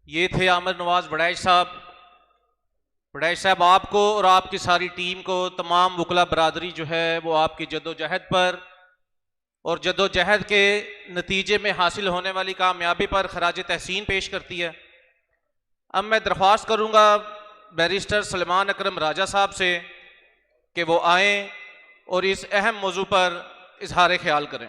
یہ تھے عامر نواز وڈائچ صاحب۔ وڈائچ صاحب آپ کو اور آپ کی ساری ٹیم کو، تمام وکلا برادری جو ہے وہ آپ کی جدوجہد پر اور جدوجہد کے نتیجے میں حاصل ہونے والی کامیابی پر خراج تحسین پیش کرتی ہے۔ اب میں درخواست کروں گا بیرسٹر سلیمان اکرم راجہ صاحب سے کہ وہ آئیں اور اس اہم موضوع پر اظہار خیال کریں۔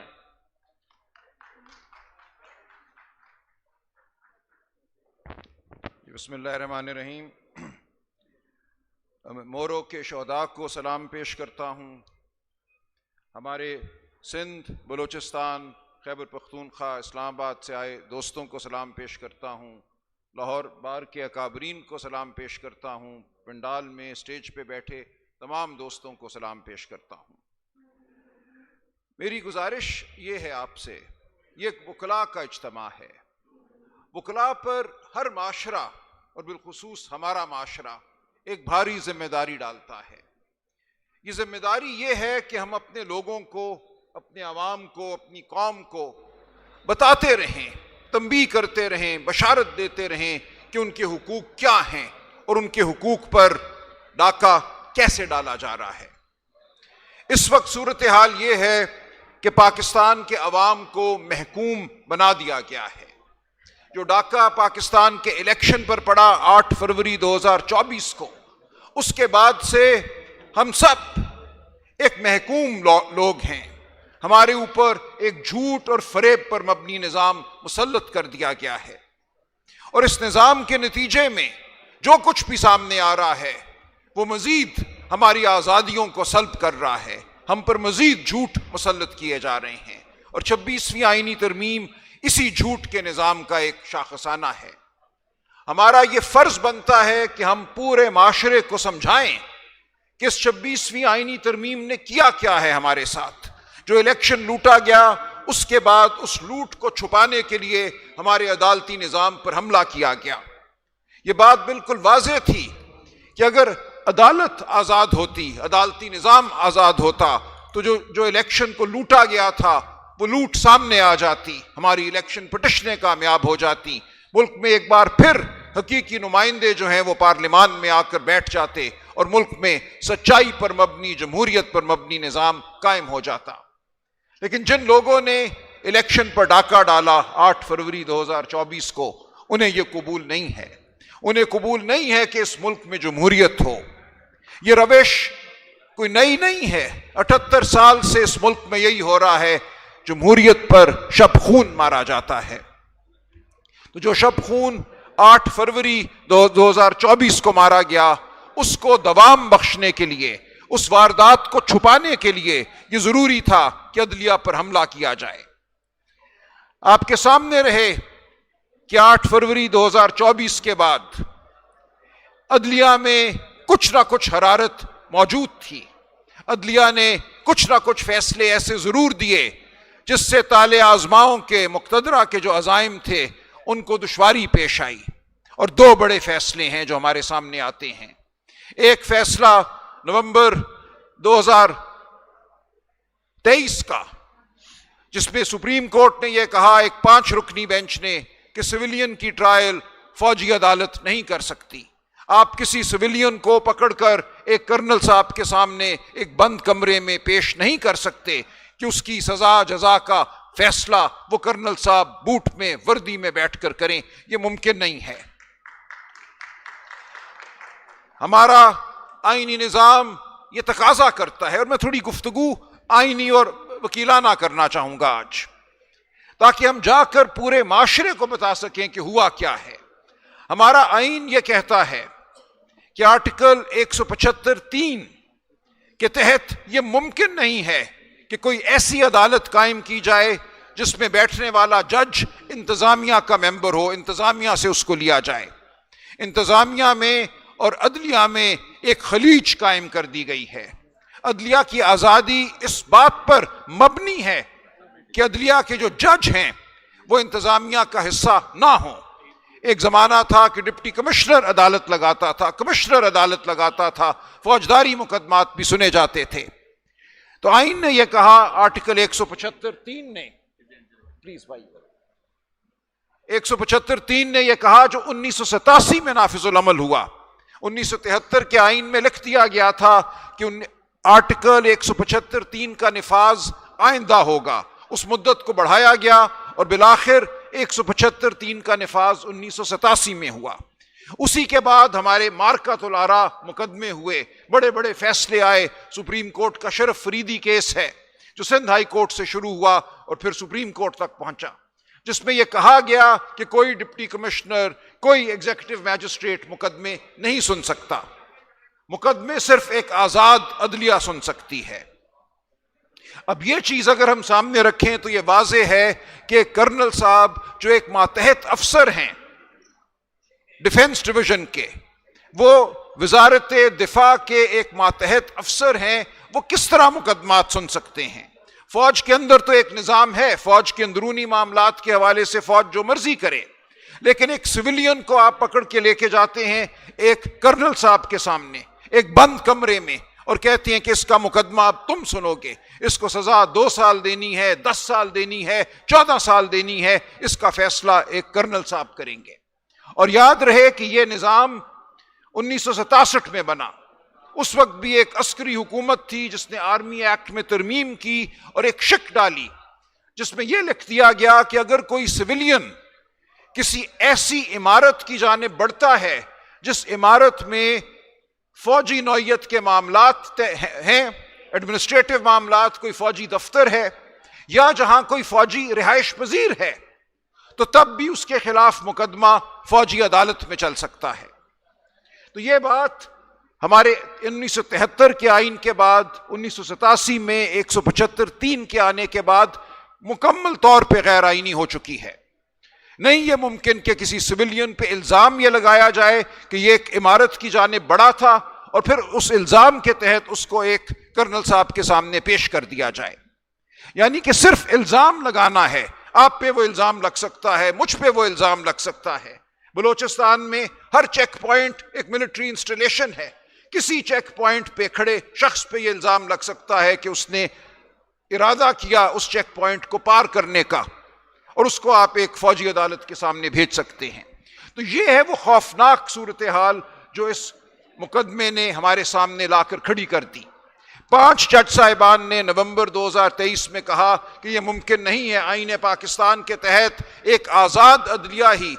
بسم اللہ الرحمن الرحیم۔ مورو کے شہداء کو سلام پیش کرتا ہوں۔ ہمارے سندھ، بلوچستان، خیبر پختونخوا، اسلام آباد سے آئے دوستوں کو سلام پیش کرتا ہوں۔ لاہور بار کے اکابرین کو سلام پیش کرتا ہوں۔ پنڈال میں اسٹیج پہ بیٹھے تمام دوستوں کو سلام پیش کرتا ہوں۔ میری گزارش یہ ہے آپ سے، یہ ایک وکلاء کا اجتماع ہے۔ وکلاء پر ہر معاشرہ اور بالخصوص ہمارا معاشرہ ایک بھاری ذمہ داری ڈالتا ہے۔ یہ ذمہ داری یہ ہے کہ ہم اپنے لوگوں کو، اپنے عوام کو، اپنی قوم کو بتاتے رہیں، تنبیہ کرتے رہیں، بشارت دیتے رہیں کہ ان کے حقوق کیا ہیں اور ان کے حقوق پر ڈاکہ کیسے ڈالا جا رہا ہے۔ اس وقت صورتحال یہ ہے کہ پاکستان کے عوام کو محکوم بنا دیا گیا ہے۔ جو ڈاکہ پاکستان کے الیکشن پر پڑا 8 فروری 2024 کو، اس کے بعد سے ہم سب ایک محکوم لوگ ہیں۔ ہمارے اوپر ایک جھوٹ اور فریب پر مبنی نظام مسلط کر دیا گیا ہے، اور اس نظام کے نتیجے میں جو کچھ بھی سامنے آ رہا ہے وہ مزید ہماری آزادیوں کو سلب کر رہا ہے۔ ہم پر مزید جھوٹ مسلط کیے جا رہے ہیں، اور 26ویں آئینی ترمیم اسی جھوٹ کے نظام کا ایک شاخسانہ ہے۔ ہمارا یہ فرض بنتا ہے کہ ہم پورے معاشرے کو سمجھائیں کہ اس 26ویں آئینی ترمیم نے کیا کیا ہے ہمارے ساتھ۔ جو الیکشن لوٹا گیا، اس کے بعد اس لوٹ کو چھپانے کے لیے ہمارے عدالتی نظام پر حملہ کیا گیا۔ یہ بات بالکل واضح تھی کہ اگر عدالت آزاد ہوتی، عدالتی نظام آزاد ہوتا، تو جو الیکشن کو لوٹا گیا تھا وہ لوٹ سامنے آ جاتی، ہماری الیکشن پٹیشنیں کامیاب ہو جاتی، ملک میں ایک بار پھر حقیقی نمائندے جو ہیں وہ پارلیمان میں آ کر بیٹھ جاتے، اور ملک میں سچائی پر مبنی، جمہوریت پر مبنی نظام قائم ہو جاتا۔ لیکن جن لوگوں نے الیکشن پر ڈاکہ ڈالا 8 فروری 2024 کو، انہیں یہ قبول نہیں ہے۔ انہیں قبول نہیں ہے کہ اس ملک میں جمہوریت ہو۔ یہ روش کوئی نئی نہیں ہے، 78 سال سے اس ملک میں یہی ہو رہا ہے۔ جمہوریت پر شب خون مارا جاتا ہے۔ تو جو شب خون 8 فروری 2024 کو مارا گیا، اس کو دوام بخشنے کے لیے، اس واردات کو چھپانے کے لیے یہ ضروری تھا کہ عدلیہ پر حملہ کیا جائے۔ آپ کے سامنے رہے کہ 8 فروری 2024 کے بعد عدلیہ میں کچھ نہ کچھ حرارت موجود تھی۔ عدلیہ نے کچھ نہ کچھ فیصلے ایسے ضرور دیے جس سے طالع آزماؤں کے، مقتدرہ کے جو عزائم تھے ان کو دشواری پیش آئی۔ اور 2 بڑے فیصلے ہیں جو ہمارے سامنے آتے ہیں۔ ایک فیصلہ نومبر 2023 کا، جس میں سپریم کورٹ نے یہ کہا، ایک 5 رکنی بینچ نے، کہ سویلین کی ٹرائل فوجی عدالت نہیں کر سکتی۔ آپ کسی سویلین کو پکڑ کر ایک کرنل صاحب کے سامنے ایک بند کمرے میں پیش نہیں کر سکتے کہ اس کی سزا جزا کا فیصلہ وہ کرنل صاحب بوٹ میں، وردی میں بیٹھ کر کریں۔ یہ ممکن نہیں ہے۔ ہمارا آئینی نظام یہ تقاضا کرتا ہے، اور میں تھوڑی گفتگو آئینی اور وکیلانہ کرنا چاہوں گا آج، تاکہ ہم جا کر پورے معاشرے کو بتا سکیں کہ ہوا کیا ہے۔ ہمارا آئین یہ کہتا ہے کہ آرٹیکل 175(3) کے تحت یہ ممکن نہیں ہے کہ کوئی ایسی عدالت قائم کی جائے جس میں بیٹھنے والا جج انتظامیہ کا ممبر ہو، انتظامیہ سے اس کو لیا جائے۔ انتظامیہ میں اور عدلیہ میں ایک خلیج قائم کر دی گئی ہے۔ عدلیہ کی آزادی اس بات پر مبنی ہے کہ عدلیہ کے جو جج ہیں وہ انتظامیہ کا حصہ نہ ہوں۔ ایک زمانہ تھا کہ ڈپٹی کمشنر عدالت لگاتا تھا، کمشنر عدالت لگاتا تھا، فوجداری مقدمات بھی سنے جاتے تھے۔ تو آئین نے یہ کہا، آرٹیکل 175(3) نے، پلیز بھائی، 175(3) نے یہ کہا جو 1987 میں نافذ العمل ہوا. 1973 کے آئین میں لکھ دیا گیا تھا کہ آرٹیکل 175(3) کا نفاذ آئندہ ہوگا. اس مدت کو بڑھایا گیا اور بالآخر 175(3) کا نفاذ 1987 میں ہوا. اسی کے بعد ہمارے مارکۃ الآراء مقدمے ہوئے، بڑے بڑے فیصلے آئے. سپریم کورٹ کا شرف فریدی کیس ہے جو سندھ ہائی کورٹ سے شروع ہوا اور پھر سپریم کورٹ تک پہنچا، جس میں یہ کہا گیا کہ کوئی ڈپٹی کمشنر، کوئی ایگزیکٹو میجسٹریٹ مقدمے نہیں سن سکتا. مقدمے صرف ایک آزاد عدلیہ سن سکتی ہے. اب یہ چیز اگر ہم سامنے رکھیں تو یہ واضح ہے کہ کرنل صاحب جو ایک ماتحت افسر ہیں ڈیفنس ڈویژن کے، وہ وزارت دفاع کے ایک ماتحت افسر ہیں، وہ کس طرح مقدمات سن سکتے ہیں؟ فوج کے اندر تو ایک نظام ہے، فوج کے اندرونی معاملات کے حوالے سے فوج جو مرضی کرے، لیکن ایک سویلین کو آپ پکڑ کے لے کے جاتے ہیں ایک کرنل صاحب کے سامنے ایک بند کمرے میں اور کہتے ہیں کہ اس کا مقدمہ اب تم سنو گے، اس کو سزا 2 سال دینی ہے، 10 سال دینی ہے، 14 سال دینی ہے، اس کا فیصلہ ایک کرنل صاحب کریں گے. اور یاد رہے کہ یہ نظام 1967 میں بنا. اس وقت بھی ایک عسکری حکومت تھی جس نے آرمی ایکٹ میں ترمیم کی اور ایک شک ڈالی جس میں یہ لکھ دیا گیا کہ اگر کوئی سویلین کسی ایسی عمارت کی جانب بڑھتا ہے جس عمارت میں فوجی نوعیت کے معاملات ہیں، ایڈمنسٹریٹو معاملات، کوئی فوجی دفتر ہے یا جہاں کوئی فوجی رہائش پذیر ہے، تو تب بھی اس کے خلاف مقدمہ فوجی عدالت میں چل سکتا ہے. تو یہ بات ہمارے 1973 کے آئین کے بعد 1987 میں 175(3) کے آنے کے بعد مکمل طور پہ غیر آئینی ہو چکی ہے. نہیں یہ ممکن کہ کسی سویلین پہ الزام یہ لگایا جائے کہ یہ ایک عمارت کی جانب بڑھا تھا اور پھر اس الزام کے تحت اس کو ایک کرنل صاحب کے سامنے پیش کر دیا جائے. یعنی کہ صرف الزام لگانا ہے. آپ پہ وہ الزام لگ سکتا ہے، مجھ پہ وہ الزام لگ سکتا ہے. بلوچستان میں ہر چیک پوائنٹ ایک ملٹری انسٹالیشن ہے. کسی چیک پوائنٹ پہ کھڑے شخص پہ یہ الزام لگ سکتا ہے کہ اس نے ارادہ کیا اس چیک پوائنٹ کو پار کرنے کا، اور اس کو آپ ایک فوجی عدالت کے سامنے بھیج سکتے ہیں. تو یہ ہے وہ خوفناک صورتحال جو اس مقدمے نے ہمارے سامنے لا کر کھڑی کر دی. 5 جج صاحبان نے نومبر 2023 میں کہا کہ یہ ممکن نہیں ہے، آئین پاکستان کے تحت ایک آزاد عدلیہ ہی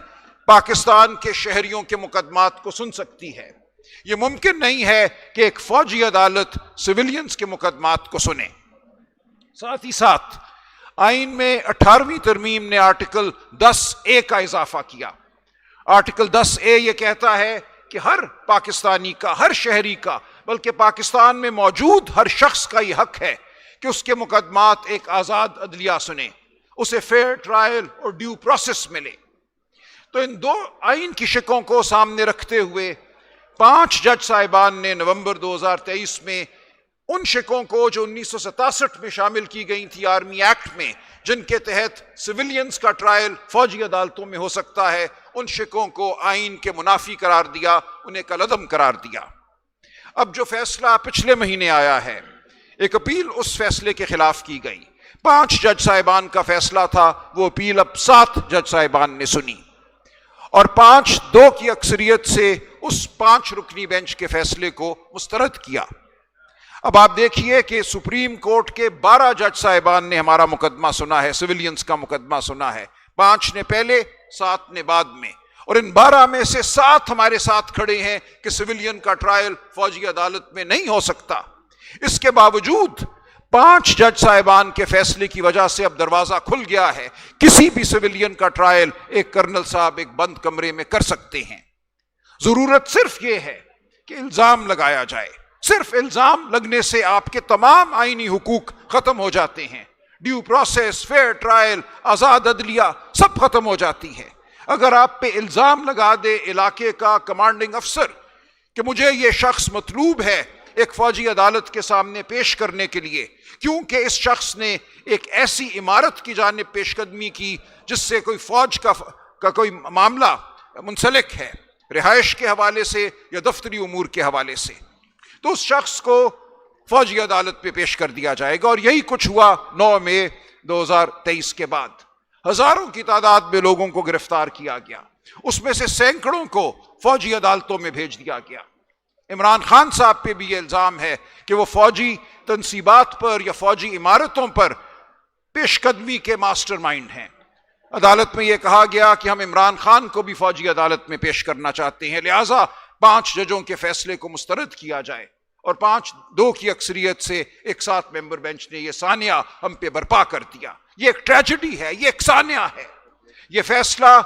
پاکستان کے شہریوں کے مقدمات کو سن سکتی ہے. یہ ممکن نہیں ہے کہ ایک فوجی عدالت سویلینز کے مقدمات کو سنے. ساتھ ہی ساتھ آئین میں 18ویں ترمیم نے آرٹیکل 10(a) کا اضافہ کیا. آرٹیکل 10(a) یہ کہتا ہے کہ ہر پاکستانی کا، ہر شہری کا، بلکہ پاکستان میں موجود ہر شخص کا یہ حق ہے کہ اس کے مقدمات ایک آزاد عدلیہ سنے، اسے فیئر ٹرائل اور ڈیو پروسیس ملے. تو ان 2 آئین کی شکوں کو سامنے رکھتے ہوئے 5 جج صاحبان نے نومبر 2023 میں ان شکوں کو جو 1967 میں شامل کی گئی تھی آرمی ایکٹ میں، جن کے تحت سویلینز کا ٹرائل فوجی عدالتوں میں ہو سکتا ہے، ان شکوں کو آئین کے منافی قرار دیا، انہیں کالعدم قرار دیا. اب جو فیصلہ پچھلے مہینے آیا ہے، ایک اپیل اس فیصلے کے خلاف کی گئی. 5 جج صاحبان کا فیصلہ تھا، وہ اپیل اب 7 جج صاحبان نے سنی اور 5-2 کی اکثریت سے اس 5 رکنی بینچ کے فیصلے کو مسترد کیا. اب آپ دیکھیے کہ سپریم کورٹ کے 12 جج صاحبان نے ہمارا مقدمہ سنا ہے، سویلینز کا مقدمہ سنا ہے. 5 نے پہلے، 7 نے بعد میں، اور ان 12 میں سے 7 ہمارے ساتھ کھڑے ہیں کہ سویلین کا ٹرائل فوجی عدالت میں نہیں ہو سکتا. اس کے باوجود 5 جج صاحبان کے فیصلے کی وجہ سے اب دروازہ کھل گیا ہے، کسی بھی سویلین کا ٹرائل ایک کرنل صاحب ایک بند کمرے میں کر سکتے ہیں. ضرورت صرف یہ ہے کہ الزام لگایا جائے. صرف الزام لگنے سے آپ کے تمام آئینی حقوق ختم ہو جاتے ہیں. ڈیو پروسیس، فیئر ٹرائل، آزاد عدلیہ سب ختم ہو جاتی ہے. اگر آپ پہ الزام لگا دے علاقے کا کمانڈنگ افسر کہ مجھے یہ شخص مطلوب ہے ایک فوجی عدالت کے سامنے پیش کرنے کے لیے کیونکہ اس شخص نے ایک ایسی عمارت کی جانب پیش قدمی کی جس سے کوئی فوج کا کوئی معاملہ منسلک ہے، رہائش کے حوالے سے یا دفتری امور کے حوالے سے، تو اس شخص کو فوجی عدالت پہ پیش کر دیا جائے گا. اور یہی کچھ ہوا 9 مئی 2023 کے بعد. ہزاروں کی تعداد میں لوگوں کو گرفتار کیا گیا، اس میں سے سینکڑوں کو فوجی عدالتوں میں بھیج دیا گیا۔ عمران خان صاحب پہ بھی یہ الزام ہے کہ وہ فوجی تنصیبات پر یا فوجی عمارتوں پر پیش قدمی کے ماسٹر مائنڈ ہیں۔ عدالت میں یہ کہا گیا کہ ہم عمران خان کو بھی فوجی عدالت میں پیش کرنا چاہتے ہیں، لہٰذا 5 ججوں کے فیصلے کو مسترد کیا جائے، اور 5-2 کی اکثریت سے ایک 7 ممبر بینچ نے یہ سانحہ ہم پہ برپا کر دیا۔ یہ ایک ٹریجڈی ہے، یہ ایک سانحہ ہے، یہ فیصلہ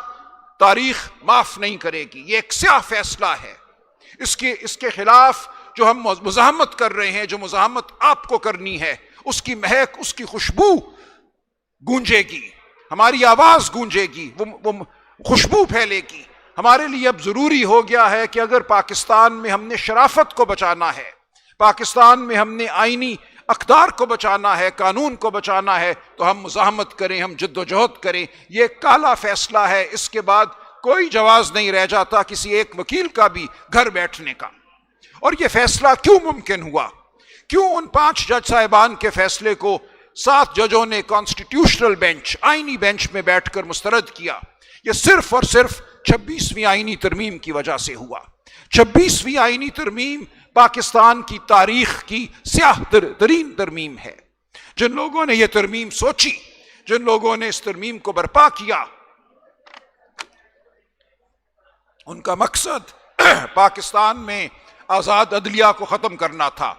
تاریخ معاف نہیں کرے گی، یہ ایک سیاہ فیصلہ ہے۔ اس کے خلاف جو ہم مزاحمت کر رہے ہیں، جو مزاحمت آپ کو کرنی ہے، اس کی مہک، اس کی خوشبو گونجے گی، ہماری آواز گونجے گی، وہ خوشبو پھیلے گی۔ ہمارے لیے اب ضروری ہو گیا ہے کہ اگر پاکستان میں ہم نے شرافت کو بچانا ہے، پاکستان میں ہم نے آئینی اقدار کو بچانا ہے، قانون کو بچانا ہے، تو ہم مزاحمت کریں، ہم جد و جہد کریں۔ یہ کالا فیصلہ ہے، اس کے بعد کوئی جواز نہیں رہ جاتا کسی ایک وکیل کا بھی گھر بیٹھنے کا۔ اور یہ فیصلہ کیوں ممکن ہوا؟ کیوں ان 5 جج صاحبان کے فیصلے کو 7 ججوں نے کانسٹیٹیوشنل بینچ، آئینی بینچ میں بیٹھ کر مسترد کیا؟ یہ صرف اور صرف 26ویں آئینی ترمیم کی وجہ سے ہوا۔ 26ویں آئینی ترمیم پاکستان کی تاریخ کی سیاہ ترین ترمیم ہے۔ جن لوگوں نے یہ ترمیم سوچی، جن لوگوں نے اس ترمیم کو برپا کیا، ان کا مقصد پاکستان میں آزاد عدلیہ کو ختم کرنا تھا،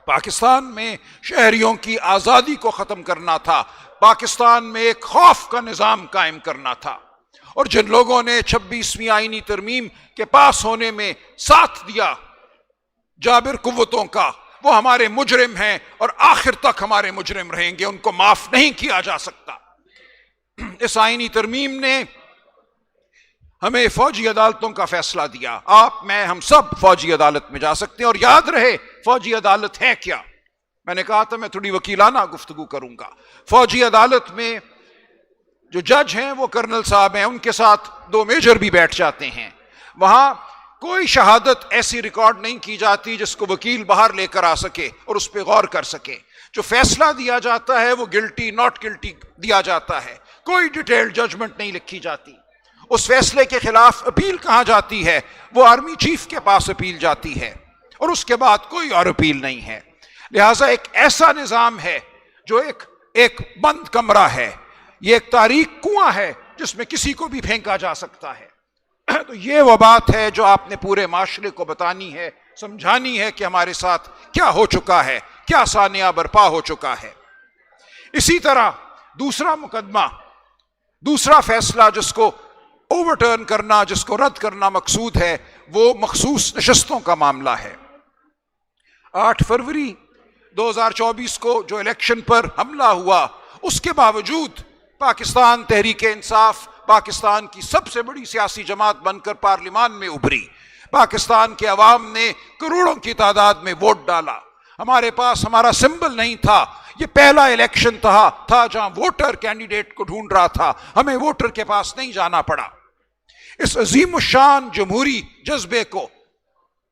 پاکستان میں شہریوں کی آزادی کو ختم کرنا تھا، پاکستان میں ایک خوف کا نظام قائم کرنا تھا۔ اور جن لوگوں نے 26ویں آئینی ترمیم کے پاس ہونے میں ساتھ دیا جابر قوتوں کا، وہ ہمارے مجرم ہیں اور آخر تک ہمارے مجرم رہیں گے، ان کو معاف نہیں کیا جا سکتا۔ اس آئینی ترمیم نے ہمیں فوجی عدالتوں کا فیصلہ دیا، آپ، میں، ہم سب فوجی عدالت میں جا سکتے ہیں۔ اور یاد رہے فوجی عدالت ہے کیا؟ میں نے کہا تھا میں تھوڑی وکیلانہ گفتگو کروں گا۔ فوجی عدالت میں جو جج ہیں وہ کرنل صاحب ہیں، ان کے ساتھ 2 میجر بھی بیٹھ جاتے ہیں۔ وہاں کوئی شہادت ایسی ریکارڈ نہیں کی جاتی جس کو وکیل باہر لے کر آ سکے اور اس پہ غور کر سکے۔ جو فیصلہ دیا جاتا ہے وہ گلٹی، ناٹ گلٹی دیا جاتا ہے، کوئی ڈیٹیلڈ ججمنٹ نہیں لکھی جاتی۔ اس فیصلے کے خلاف اپیل کہاں جاتی ہے؟ وہ آرمی چیف کے پاس اپیل جاتی ہے، اور اس کے بعد کوئی اور اپیل نہیں ہے۔ لہٰذا ایک ایسا نظام ہے جو ایک بند کمرہ ہے، یہ ایک تاریک کنواں ہے جس میں کسی کو بھی پھینکا جا سکتا ہے۔ تو یہ وہ بات ہے جو آپ نے پورے معاشرے کو بتانی ہے، سمجھانی ہے کہ ہمارے ساتھ کیا ہو چکا ہے، کیا سانحہ برپا ہو چکا ہے۔ اسی طرح دوسرا مقدمہ، دوسرا فیصلہ جس کو اوورٹرن کرنا، جس کو رد کرنا مقصود ہے، وہ مخصوص نشستوں کا معاملہ ہے۔ 8 فروری 2024 کو جو الیکشن پر حملہ ہوا، اس کے باوجود پاکستان تحریک انصاف پاکستان کی سب سے بڑی سیاسی جماعت بن کر پارلیمان میں ابھری۔ پاکستان کے عوام نے کروڑوں کی تعداد میں ووٹ ڈالا۔ ہمارے پاس ہمارا سمبل نہیں تھا، یہ پہلا الیکشن تھا جہاں ووٹر کینڈیڈیٹ کو ڈھونڈ رہا تھا، ہمیں ووٹر کے پاس نہیں جانا پڑا۔ اس عظیم الشان جمہوری جذبے کو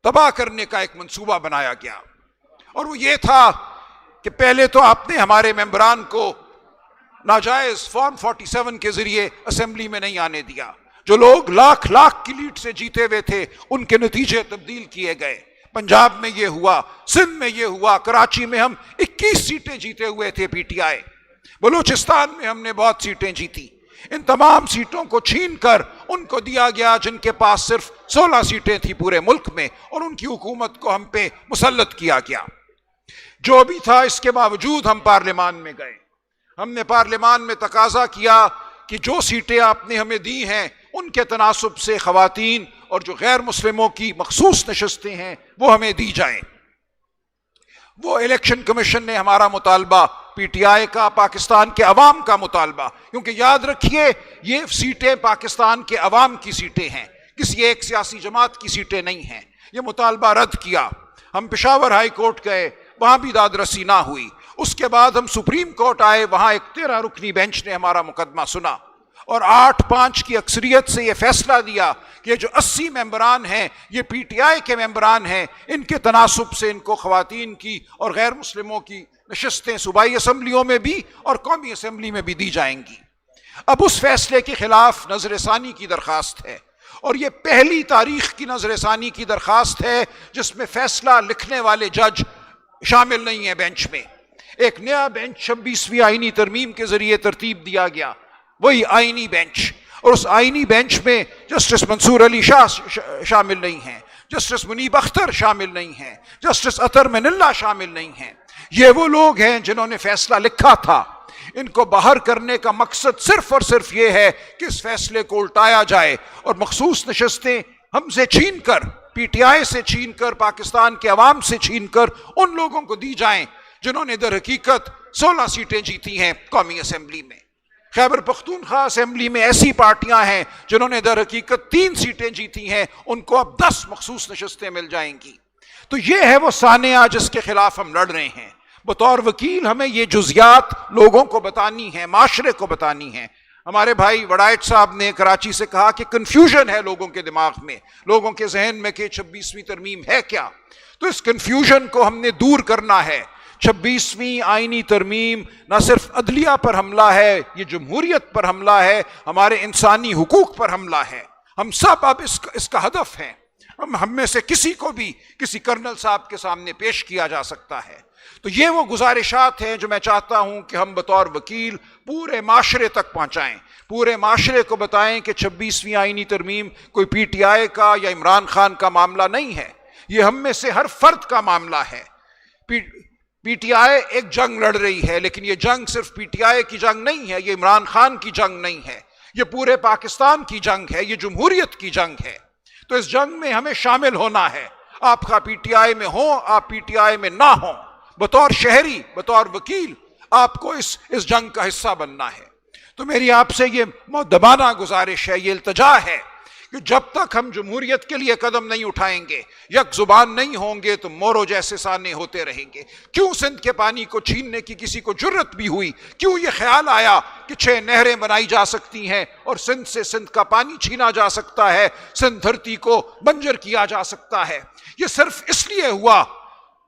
تباہ کرنے کا ایک منصوبہ بنایا گیا، اور وہ یہ تھا کہ پہلے تو آپ نے ہمارے ممبران کو ناجائز فارم 47 کے ذریعے اسمبلی میں نہیں آنے دیا۔ جو لوگ لاکھ کی لیڈ سے جیتے ہوئے تھے ان کے نتیجے تبدیل کیے گئے۔ پنجاب میں یہ ہوا، سندھ میں یہ ہوا، کراچی میں ہم 21 سیٹیں جیتے ہوئے تھے پی ٹی آئی، بلوچستان میں ہم نے بہت سیٹیں جیتی۔ ان تمام سیٹوں کو چھین کر ان کو دیا گیا جن کے پاس صرف 16 سیٹیں تھیں پورے ملک میں، اور ان کی حکومت کو ہم پہ مسلط کیا گیا۔ جو بھی تھا اس کے باوجود ہم پارلیمان میں گئے۔ ہم نے پارلیمان میں تقاضا کیا کہ جو سیٹیں آپ نے ہمیں دی ہیں ان کے تناسب سے خواتین اور جو غیر مسلموں کی مخصوص نشستیں ہیں وہ ہمیں دی جائیں۔ وہ الیکشن کمیشن نے ہمارا مطالبہ، پی ٹی آئی کا، پاکستان کے عوام کا مطالبہ، کیونکہ یاد رکھیے یہ سیٹیں پاکستان کے عوام کی سیٹیں ہیں، کسی ایک سیاسی جماعت کی سیٹیں نہیں ہیں، یہ مطالبہ رد کیا۔ ہم پشاور ہائی کورٹ گئے، وہاں بھی داد رسی نہ ہوئی۔ اس کے بعد ہم سپریم کورٹ آئے، وہاں ایک 13 رکنی بینچ نے ہمارا مقدمہ سنا اور 8-5 کی اکثریت سے یہ فیصلہ دیا کہ جو 80 ممبران ہیں یہ پی ٹی آئی کے ممبران ہیں، ان کے تناسب سے ان کو خواتین کی اور غیر مسلموں کی نشستیں صوبائی اسمبلیوں میں بھی اور قومی اسمبلی میں بھی دی جائیں گی۔ اب اس فیصلے کے خلاف نظر ثانی کی درخواست ہے، اور یہ پہلی تاریخ کی نظر ثانی کی درخواست ہے جس میں فیصلہ لکھنے والے جج شامل نہیں ہیں بینچ میں۔ ایک نیا بینچ 26ویں آئینی ترمیم کے ذریعے ترتیب دیا گیا، وہی آئینی بینچ، اور اس آئینی بینچ میں جسٹس منصور علی شاہ شامل نہیں ہیں، جسٹس منیب اختر شامل نہیں ہیں، جسٹس اطہر من اللہ شامل نہیں ہیں۔ یہ وہ لوگ ہیں جنہوں نے فیصلہ لکھا تھا۔ ان کو باہر کرنے کا مقصد صرف اور صرف یہ ہے کہ اس فیصلے کو الٹایا جائے اور مخصوص نشستیں ہم سے چھین کر، پی ٹی آئی سے چھین کر، پاکستان کے عوام سے چھین کر ان لوگوں کو دی جائیں جنہوں نے در حقیقت 16 سیٹیں جیتی ہیں قومی اسمبلی میں۔ خیبر پختونخوا اسمبلی میں ایسی پارٹیاں ہیں جنہوں نے در حقیقت 3 سیٹیں جیتی ہیں، ان کو اب 10 مخصوص نشستیں مل جائیں گی۔ تو یہ ہے وہ سانحہ جس کے خلاف ہم لڑ رہے ہیں۔ بطور وکیل ہمیں یہ جزیات لوگوں کو بتانی ہیں، معاشرے کو بتانی ہیں۔ ہمارے بھائی وڑائچ صاحب نے کراچی سے کہا کہ کنفیوژن ہے لوگوں کے دماغ میں، لوگوں کے ذہن میں کہ 26ویں ترمیم ہے کیا۔ تو اس کنفیوژن کو ہم نے دور کرنا ہے۔ 26ویں آئینی ترمیم نہ صرف عدلیہ پر حملہ ہے، یہ جمہوریت پر حملہ ہے، ہمارے انسانی حقوق پر حملہ ہے۔ ہم سب اب اس کا ہدف ہیں۔ ہم میں سے کسی کو بھی کسی کرنل صاحب کے سامنے پیش کیا جا سکتا ہے۔ تو یہ وہ گزارشات ہیں جو میں چاہتا ہوں کہ ہم بطور وکیل پورے معاشرے تک پہنچائیں، پورے معاشرے کو بتائیں کہ 26ویں آئینی ترمیم کوئی پی ٹی آئی کا یا عمران خان کا معاملہ نہیں ہے، یہ ہم میں سے ہر فرد کا معاملہ ہے۔ پی ٹی آئی ایک جنگ لڑ رہی ہے، لیکن یہ جنگ صرف پی ٹی آئی کی جنگ نہیں ہے، یہ عمران خان کی جنگ نہیں ہے، یہ پورے پاکستان کی جنگ ہے، یہ جمہوریت کی جنگ ہے۔ تو اس جنگ میں ہمیں شامل ہونا ہے۔ آپ کا پی ٹی آئی میں ہوں، آپ پی ٹی آئی میں نہ ہوں، بطور شہری، بطور وکیل آپ کو اس جنگ کا حصہ بننا ہے۔ تو میری آپ سے یہ مؤدبانہ گزارش ہے، یہ التجا ہے کہ جب تک ہم جمہوریت کے لیے قدم نہیں اٹھائیں گے، یک زبان نہیں ہوں گے، تو مورو جیسے سانے ہوتے رہیں گے۔ کیوں سندھ کے پانی کو چھیننے کی کسی کو جرت بھی ہوئی؟ کیوں یہ خیال آیا کہ 6 نہریں بنائی جا سکتی ہیں اور سندھ سے سندھ کا پانی چھینا جا سکتا ہے، سندھ دھرتی کو بنجر کیا جا سکتا ہے؟ یہ صرف اس لیے ہوا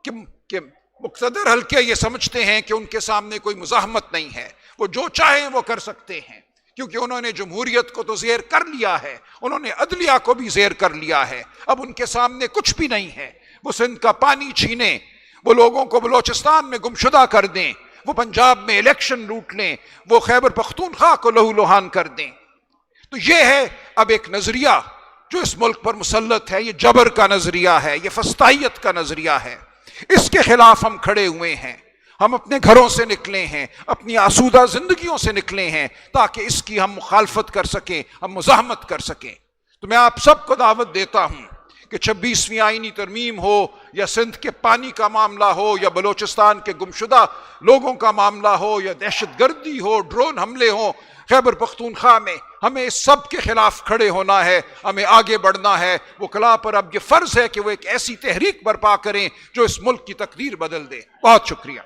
کہ مقتدر حلقے یہ سمجھتے ہیں کہ ان کے سامنے کوئی مزاحمت نہیں ہے، وہ جو چاہیں وہ کر سکتے ہیں، کیونکہ انہوں نے جمہوریت کو تو زیر کر لیا ہے، انہوں نے عدلیہ کو بھی زیر کر لیا ہے۔ اب ان کے سامنے کچھ بھی نہیں ہے۔ وہ سندھ کا پانی چھینیں، وہ لوگوں کو بلوچستان میں گمشدہ کر دیں، وہ پنجاب میں الیکشن لوٹ لیں، وہ خیبر پختونخوا کو لہو لہان کر دیں۔ تو یہ ہے اب ایک نظریہ جو اس ملک پر مسلط ہے، یہ جبر کا نظریہ ہے، یہ فسطائیت کا نظریہ ہے۔ اس کے خلاف ہم کھڑے ہوئے ہیں۔ ہم اپنے گھروں سے نکلے ہیں، اپنی آسودہ زندگیوں سے نکلے ہیں تاکہ اس کی ہم مخالفت کر سکیں، ہم مزاحمت کر سکیں۔ تو میں آپ سب کو دعوت دیتا ہوں کہ 26ویں آئینی ترمیم ہو یا سندھ کے پانی کا معاملہ ہو یا بلوچستان کے گمشدہ لوگوں کا معاملہ ہو یا دہشت گردی ہو، ڈرون حملے ہوں خیبر پختونخوا میں، ہمیں اس سب کے خلاف کھڑے ہونا ہے، ہمیں آگے بڑھنا ہے۔ وکلاء پر اب یہ فرض ہے کہ وہ ایک ایسی تحریک برپا کریں جو اس ملک کی تقدیر بدل دے۔ بہت شکریہ۔